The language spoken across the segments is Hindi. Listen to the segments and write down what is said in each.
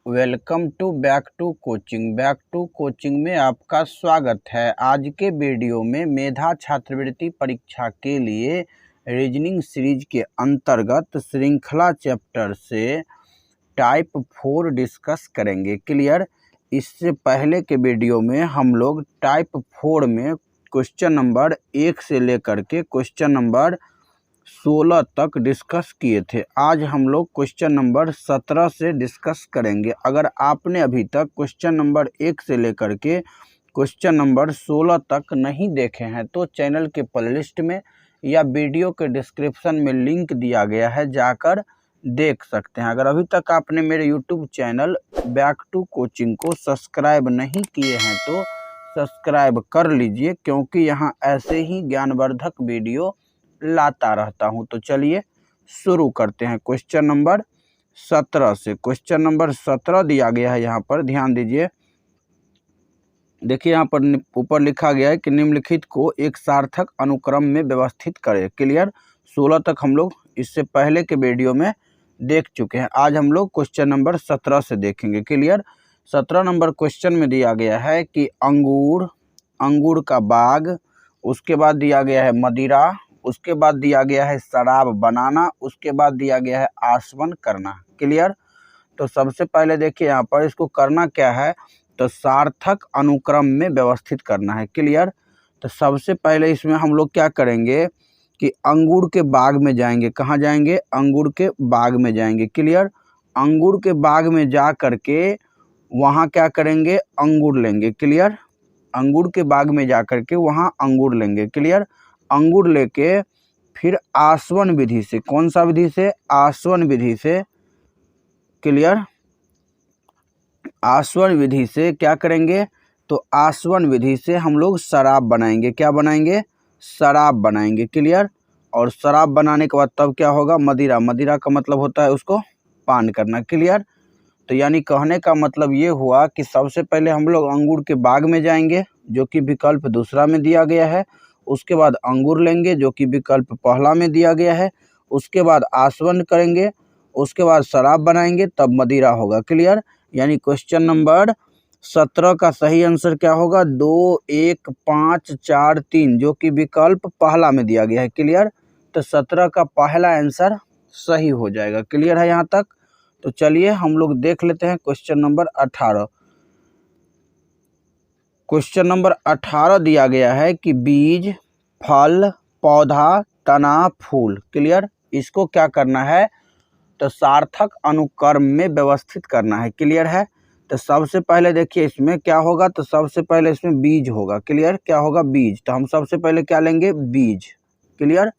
Welcome to back to coaching में आपका स्वागत है। आज के वीडियो में मेधा छात्रवृत्ति परीक्षा के लिए रीजनिंग सीरीज के अंतर्गत श्रृंखला चैप्टर से टाइप 4 डिस्कस करेंगे। क्लियर। इससे पहले के वीडियो में हम लोग टाइप 4 में क्वेश्चन नंबर 1 से लेकर के क्वेश्चन नंबर 16 तक डिस्कस किए थे। आज हम लोग क्वेश्चन नंबर 17 से डिस्कस करेंगे। अगर आपने अभी तक क्वेश्चन नंबर 1 से लेकर के क्वेश्चन नंबर 16 तक नहीं देखे हैं तो चैनल के प्लेलिस्ट में या वीडियो के डिस्क्रिप्शन में लिंक दिया गया है, जाकर देख सकते हैं। अगर अभी तक आपने मेरे YouTube channel back to coaching को सब्सक्राइब नहीं किए हैं तो सब्सक्राइब कर लीजिए, क्योंकि यहाँ ऐसे ही ज्ञानवर्धक वीडियो लाता रहता हूं। तो चलिए शुरू करते हैं क्वेश्चन नंबर 17 से। क्वेश्चन नंबर 17 दिया गया है, यहाँ पर ध्यान दीजिए। देखिए यहाँ पर ऊपर लिखा गया है कि निम्नलिखित को एक सार्थक अनुक्रम में व्यवस्थित करें। क्लियर। 16 तक हम लोग इससे पहले के वीडियो में देख चुके हैं। आज हम लोग क्वेश्चन नंबर 17 से देखेंगे। क्लियर। 17 नंबर क्वेश्चन में दिया गया है कि अंगूर का बाग, उसके बाद दिया गया है मदिरा, उसके बाद दिया गया है शराब बनाना, उसके बाद दिया गया है आसवन करना। क्लियर। तो सबसे पहले देखिए यहाँ पर इसको करना क्या है, तो सार्थक अनुक्रम में व्यवस्थित करना है। क्लियर। तो सबसे पहले इसमें हम लोग क्या करेंगे कि अंगूर के बाग में जाएंगे। कहाँ जाएंगे? अंगूर के बाग में जाएंगे। क्लियर। अंगूर के बाग में जा करके वहाँ क्या करेंगे? अंगूर लेंगे। क्लियर। अंगूर के बाग में जा करके वहाँ अंगूर लेंगे। क्लियर। अंगूर लेके फिर आसवन विधि से, कौन सा विधि से? आसवन विधि से। क्लियर। आसवन विधि से क्या करेंगे? तो आसवन विधि से हम लोग शराब बनाएंगे। क्या बनाएंगे? शराब बनाएंगे। क्लियर। और शराब बनाने के बाद तब क्या होगा? मदिरा। मदिरा का मतलब होता है उसको पान करना। क्लियर। तो यानी कहने का मतलब ये हुआ कि सबसे पहले हम लोग अंगूर के बाग में जाएंगे, जो कि विकल्प दूसरा में दिया गया है। उसके बाद अंगूर लेंगे, जो कि विकल्प पहला में दिया गया है। उसके बाद आसवन करेंगे, उसके बाद शराब बनाएंगे, तब मदिरा होगा। क्लियर। यानी क्वेश्चन नंबर 17 का सही आंसर क्या होगा? 2, 1, 5, 4, 3, जो कि विकल्प पहला में दिया गया है। क्लियर। तो 17 का पहला आंसर सही हो जाएगा। क्लियर है यहाँ तक? तो चलिए हम लोग देख लेते हैं क्वेश्चन नंबर 18। क्वेश्चन नंबर 18 दिया गया है कि बीज, फल, पौधा, तना, फूल। क्लियर। इसको क्या करना है? तो सार्थक अनुक्रम में व्यवस्थित करना है। क्लियर है। तो सबसे पहले देखिए इसमें क्या होगा, तो सबसे पहले इसमें बीज होगा। क्लियर। क्या होगा? बीज। तो हम सबसे पहले क्या लेंगे? बीज। क्लियर।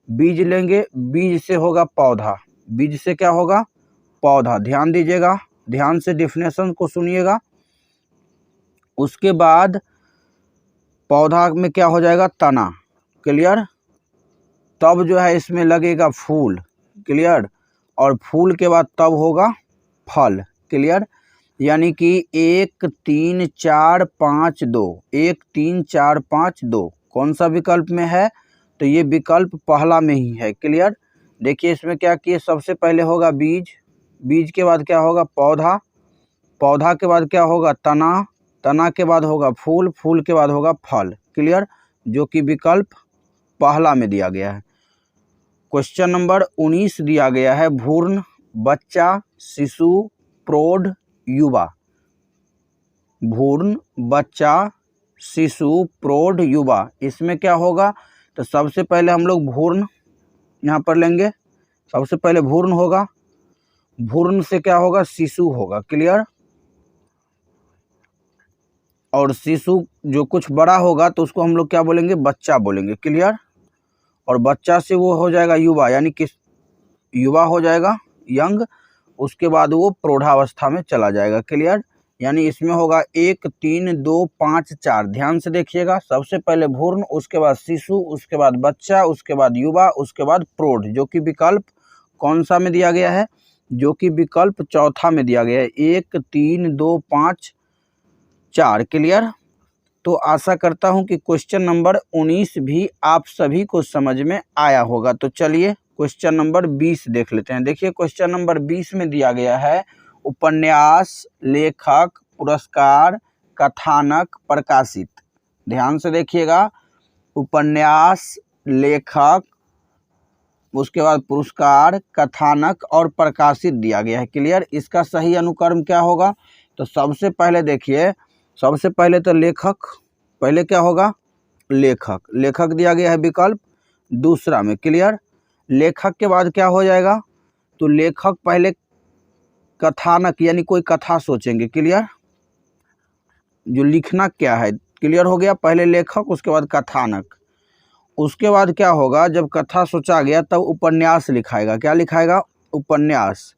बीज लेंगे, बीज से होगा पौधा। बीज से क्या होगा? पौधा। ध्यान दीजिएगा, ध्यान से डेफिनेशन को सुनिएगा। उसके बाद पौधा में क्या हो जाएगा? तना। क्लियर। तब जो है इसमें लगेगा फूल। क्लियर। और फूल के बाद तब होगा फल। क्लियर। यानी कि 1, 3, 4, 5, 2, 1, 3, 4, 5, 2 कौन सा विकल्प में है? तो ये विकल्प पहला में ही है। क्लियर। देखिए इसमें क्या किए, सबसे पहले होगा बीज, बीज के बाद क्या होगा? पौधा, पौधा के बाद क्या होगा? तना, तना के बाद होगा फूल, फूल के बाद होगा फल। क्लियर। जो कि विकल्प पहला में दिया गया है। क्वेश्चन नंबर 19 दिया गया है भ्रूण, बच्चा, शिशु, प्रौढ़, युवा। भ्रूण, बच्चा, शिशु, प्रौढ़, युवा। इसमें क्या होगा? तो सबसे पहले हम लोग भ्रूण यहाँ पर लेंगे। सबसे पहले भ्रूण होगा, भ्रूण से क्या होगा? शिशु होगा। क्लियर। और शिशु जो कुछ बड़ा होगा तो उसको हम लोग क्या बोलेंगे? बच्चा बोलेंगे। क्लियर। और बच्चा से वो हो जाएगा युवा, यानी कि युवा हो जाएगा, यंग। उसके बाद वो प्रौढ़ावस्था में चला जाएगा। क्लियर। यानी इसमें होगा 1, 3, 2, 5, 4। ध्यान से देखिएगा। सबसे पहले भ्रूण, उसके बाद शिशु, उसके बाद बच्चा, उसके बाद युवा, उसके बाद प्रौढ़, जो कि विकल्प कौन सा में दिया गया है? जो कि विकल्प चौथा में दिया गया है। 1, 3, 2, 5, 4। क्लियर। तो आशा करता हूं कि क्वेश्चन नंबर 19 भी आप सभी को समझ में आया होगा। तो चलिए क्वेश्चन नंबर 20 देख लेते हैं। देखिए क्वेश्चन नंबर 20 में दिया गया है उपन्यास, लेखक, पुरस्कार, कथानक, प्रकाशित। ध्यान से देखिएगा, उपन्यास, लेखक, उसके बाद पुरस्कार, कथानक और प्रकाशित दिया गया है। क्लियर। इसका सही अनुक्रम क्या होगा? तो सबसे पहले देखिए, सबसे पहले तो लेखक, पहले क्या होगा? लेखक, लेखक दिया गया है विकल्प दूसरा में। क्लियर। लेखक के बाद क्या हो जाएगा? तो लेखक पहले कथानक यानी कोई कथा सोचेंगे। क्लियर। जो लिखना क्या है, क्लियर हो गया। पहले लेखक, उसके बाद कथानक, उसके बाद क्या होगा? जब कथा सोचा गया तब उपन्यास लिखाएगा। क्या लिखाएगा? उपन्यास।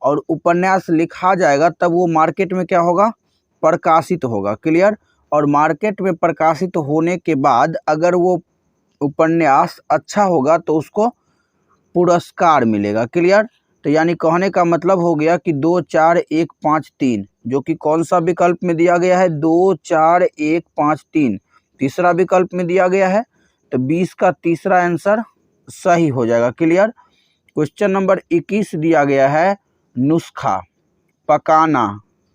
और उपन्यास लिखा जाएगा तब वो मार्केट में क्या होगा? प्रकाशित होगा। क्लियर। और मार्केट में प्रकाशित होने के बाद अगर वो उपन्यास अच्छा होगा तो उसको पुरस्कार मिलेगा। क्लियर। तो यानी कहने का मतलब हो गया कि 2, 4, 1, 5, 3, जो कि कौन सा विकल्प में दिया गया है? 2, 4, 1, 5, 3 तीसरा विकल्प में दिया गया है। तो 20 का तीसरा आंसर सही हो जाएगा। क्लियर। क्वेश्चन नंबर 21 दिया गया है नुस्खा, पकाना,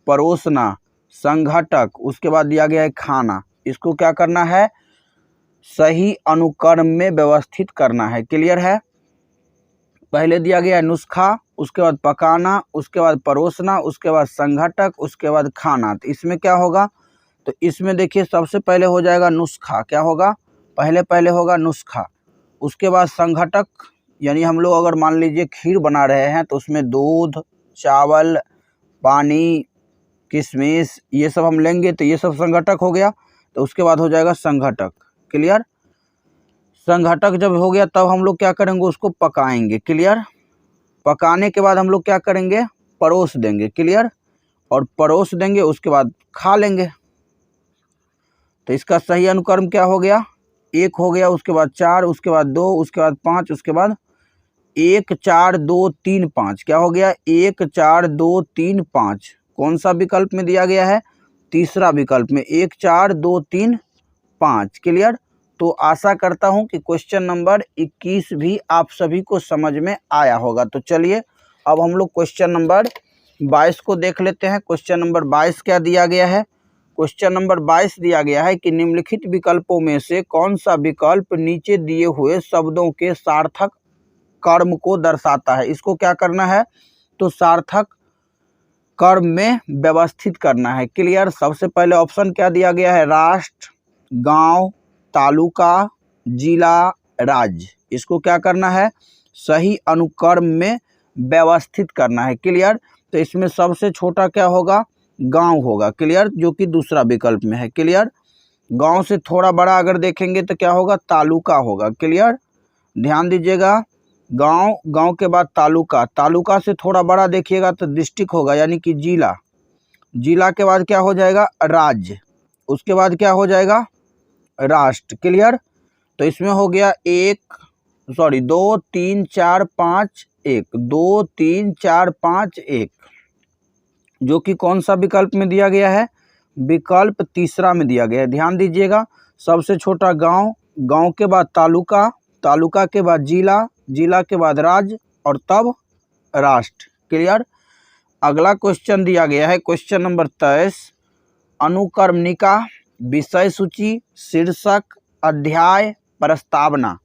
परोसना, संघटक, उसके बाद दिया गया है खाना। इसको क्या करना है? सही अनुक्रम में व्यवस्थित करना है। क्लियर है। पहले दिया गया है नुस्खा, उसके बाद पकाना, उसके बाद परोसना, उसके बाद संघटक, उसके बाद खाना। तो इसमें क्या होगा? तो इसमें देखिए सबसे पहले हो जाएगा नुस्खा। क्या होगा? पहले होगा नुस्खा। उसके बाद संघटक, यानी हम लोग अगर मान लीजिए खीर बना रहे हैं तो उसमें दूध, चावल, पानी, किशमिश ये सब हम लेंगे तो ये सब संघटक हो गया। तो उसके बाद हो जाएगा संघटक। क्लियर। संघटक जब हो गया तब हम लोग क्या करेंगे? उसको पकाएंगे। क्लियर। पकाने के बाद हम लोग क्या करेंगे? परोस देंगे। क्लियर। और परोस देंगे उसके बाद खा लेंगे। तो इसका सही अनुक्रम क्या हो गया? 1 हो गया, उसके बाद 4, उसके बाद 2, उसके बाद 5, उसके बाद 1, 4, 2, 3, 5। क्या हो गया? 1, 4, 2, 3, 5 कौन सा विकल्प में दिया गया है? तीसरा विकल्प में। 1, 4, 2, 3, 5। क्लियर। तो आशा करता हूं कि क्वेश्चन नंबर 21 भी आप सभी को समझ में आया होगा। तो चलिए अब हम लोग क्वेश्चन नंबर 22 को देख लेते हैं। क्वेश्चन नंबर 22 क्या दिया गया है? क्वेश्चन नंबर 22 दिया गया है कि निम्नलिखित विकल्पों में से कौन सा विकल्प नीचे दिए हुए शब्दों के सार्थक कर्म को दर्शाता है? इसको क्या करना है? तो सार्थक कर्म में व्यवस्थित करना है। क्लियर। सबसे पहले ऑप्शन क्या दिया गया है? राष्ट्र, गांव, तालुका, जिला, राज्य। इसको क्या करना है? सही अनुक्रम में व्यवस्थित करना है। क्लियर। तो इसमें सबसे छोटा क्या होगा? गांव होगा। क्लियर। जो कि दूसरा विकल्प में है। क्लियर। गांव से थोड़ा बड़ा अगर देखेंगे तो क्या होगा? तालुका होगा। क्लियर। ध्यान दीजिएगा, गांव, गांव के बाद तालुका, तालुका से थोड़ा बड़ा देखिएगा तो डिस्ट्रिक्ट होगा यानी कि जिला, जिला के बाद क्या हो जाएगा? राज्य, उसके बाद क्या हो जाएगा? राष्ट्र। क्लियर। तो इसमें हो गया 2, 3, 4, 5, 1, 2, 3, 4, 5, 1, जो कि कौन सा विकल्प में दिया गया है? विकल्प तीसरा में दिया गया है। ध्यान दीजिएगा, सबसे छोटा गांव, गांव के बाद तालुका, तालुका के बाद जिला, जिला के बाद राज्य और तब राष्ट्र। क्लियर। अगला क्वेश्चन दिया गया है क्वेश्चन नंबर 23, अनुक्रमणिका, विषय सूची, शीर्षक, अध्याय, प्रस्तावना।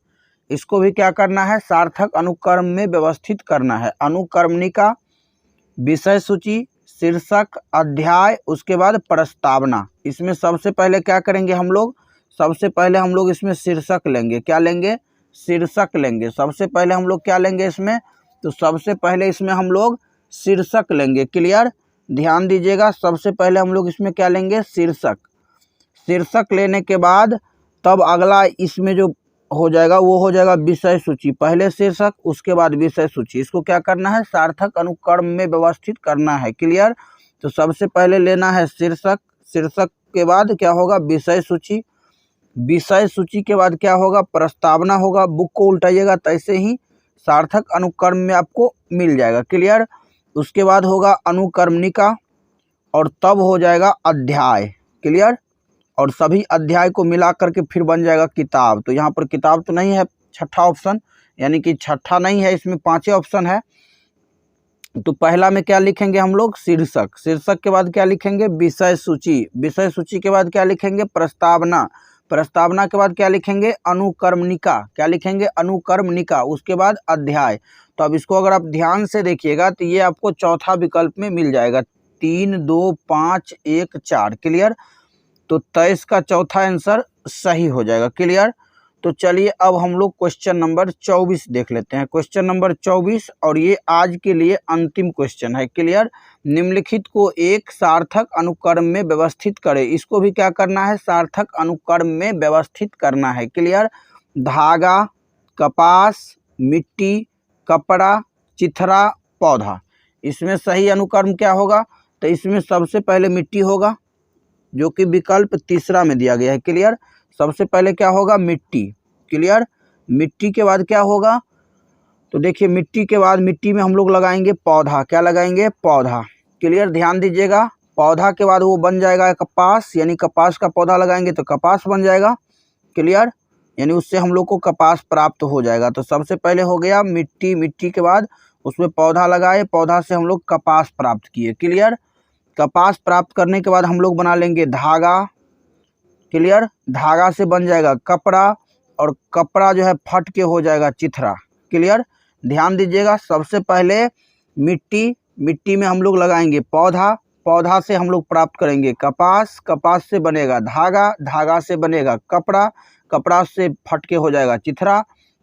इसको भी क्या करना है? सार्थक अनुक्रम में व्यवस्थित करना है। अनुक्रमणिका, विषय सूची, शीर्षक, अध्याय, उसके बाद प्रस्तावना। इसमें सबसे पहले क्या करेंगे हम लोग? सबसे पहले हम लोग इसमें शीर्षक लेंगे। क्या लेंगे? शीर्षक लेंगे। सबसे पहले हम लोग क्या लेंगे इसमें? तो सबसे पहले इसमें हम लोग शीर्षक लेंगे। क्लियर। ध्यान दीजिएगा, सबसे पहले हम लोग इसमें क्या लेंगे? शीर्षक। शीर्षक लेने के बाद तब अगला इसमें जो हो जाएगा वो हो जाएगा विषय सूची। पहले शीर्षक, उसके बाद विषय सूची। इसको क्या करना है? सार्थक अनुक्रम में व्यवस्थित करना है। क्लियर। तो सबसे पहले लेना है शीर्षक, शीर्षक के बाद क्या होगा? विषय सूची, विषय सूची के बाद क्या होगा? प्रस्तावना होगा। बुक को उल्टाइएगा तैसे ही सार्थक अनुक्रम में आपको मिल जाएगा। क्लियर। उसके बाद होगा अनुक्रमणिका और तब हो जाएगा अध्याय। क्लियर। और सभी अध्याय को मिला करके फिर बन जाएगा किताब। तो यहाँ पर किताब तो नहीं है, छठा ऑप्शन, यानी कि छठा नहीं है, इसमें 5वें ऑप्शन है। तो पहला में क्या लिखेंगे हम लोग, शीर्षक। शीर्षक के बाद क्या लिखेंगे, विषय सूची। विषय सूची के बाद क्या लिखेंगे, प्रस्तावना। प्रस्तावना के बाद क्या लिखेंगे, अनुक्रमणिका। क्या लिखेंगे, अनुक्रमणिका। उसके बाद अध्याय। तो अब इसको अगर आप ध्यान से देखिएगा तो ये आपको चौथा विकल्प में मिल जाएगा, 3, 2, 5, 1, 4। क्लियर। तो 23 का चौथा आंसर सही हो जाएगा। क्लियर। तो चलिए अब हम लोग क्वेश्चन नंबर 24 देख लेते हैं। क्वेश्चन नंबर 24, और ये आज के लिए अंतिम क्वेश्चन है। क्लियर। निम्नलिखित को एक सार्थक अनुक्रम में व्यवस्थित करें। इसको भी क्या करना है, सार्थक अनुक्रम में व्यवस्थित करना है। क्लियर। धागा, कपास, मिट्टी, कपड़ा, चिथरा, पौधा। इसमें सही अनुक्रम क्या होगा, तो इसमें सबसे पहले मिट्टी होगा, जो कि विकल्प तीसरा में दिया गया है। क्लियर। सबसे पहले क्या होगा, मिट्टी। क्लियर। मिट्टी के बाद क्या होगा, तो देखिए मिट्टी के बाद, मिट्टी में हम लोग लगाएंगे पौधा। क्या लगाएंगे, पौधा। क्लियर। ध्यान दीजिएगा, पौधा के बाद वो बन जाएगा कपास, यानी कपास का पौधा लगाएंगे तो कपास बन जाएगा। क्लियर। यानी उससे हम लोग को कपास प्राप्त हो जाएगा। तो सबसे पहले हो गया मिट्टी, मिट्टी के बाद उसमें पौधा लगाए, पौधा से हम लोग कपास प्राप्त किए। क्लियर। कपास प्राप्त करने के बाद हम लोग बना लेंगे धागा। क्लियर। धागा से बन जाएगा कपड़ा, और कपड़ा जो है फट के हो जाएगा चिथरा। क्लियर। ध्यान दीजिएगा, सबसे पहले मिट्टी, मिट्टी में हम लोग लगाएंगे पौधा, पौधा से हम लोग प्राप्त करेंगे कपास, कपास से बनेगा धागा, धागा से बनेगा कपड़ा, कपड़ा से फट के हो जाएगा चिथरा।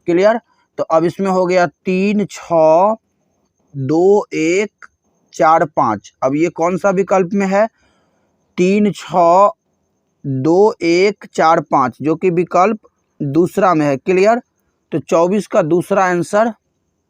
क्लियर। तो अब इसमें हो गया 3, 6, 2, 1, 4, 5। अब ये कौन सा विकल्प में है, 3, 6, 2, 1, 4, 5, जो कि विकल्प दूसरा में है। क्लियर। तो 24 का दूसरा आंसर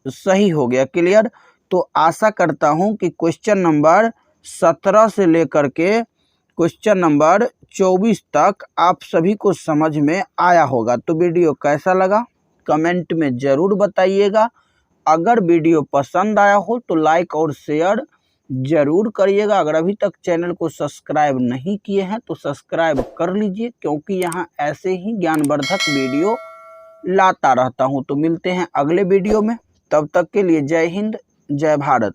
सही हो गया। क्लियर। तो आशा करता हूं कि क्वेश्चन नंबर 17 से लेकर के क्वेश्चन नंबर 24 तक आप सभी को समझ में आया होगा। तो वीडियो कैसा लगा कमेंट में ज़रूर बताइएगा। अगर वीडियो पसंद आया हो तो लाइक और शेयर ज़रूर करिएगा। अगर अभी तक चैनल को सब्सक्राइब नहीं किए हैं तो सब्सक्राइब कर लीजिए, क्योंकि यहाँ ऐसे ही ज्ञानवर्धक वीडियो लाता रहता हूँ। तो मिलते हैं अगले वीडियो में, तब तक के लिए जय हिंद, जय भारत।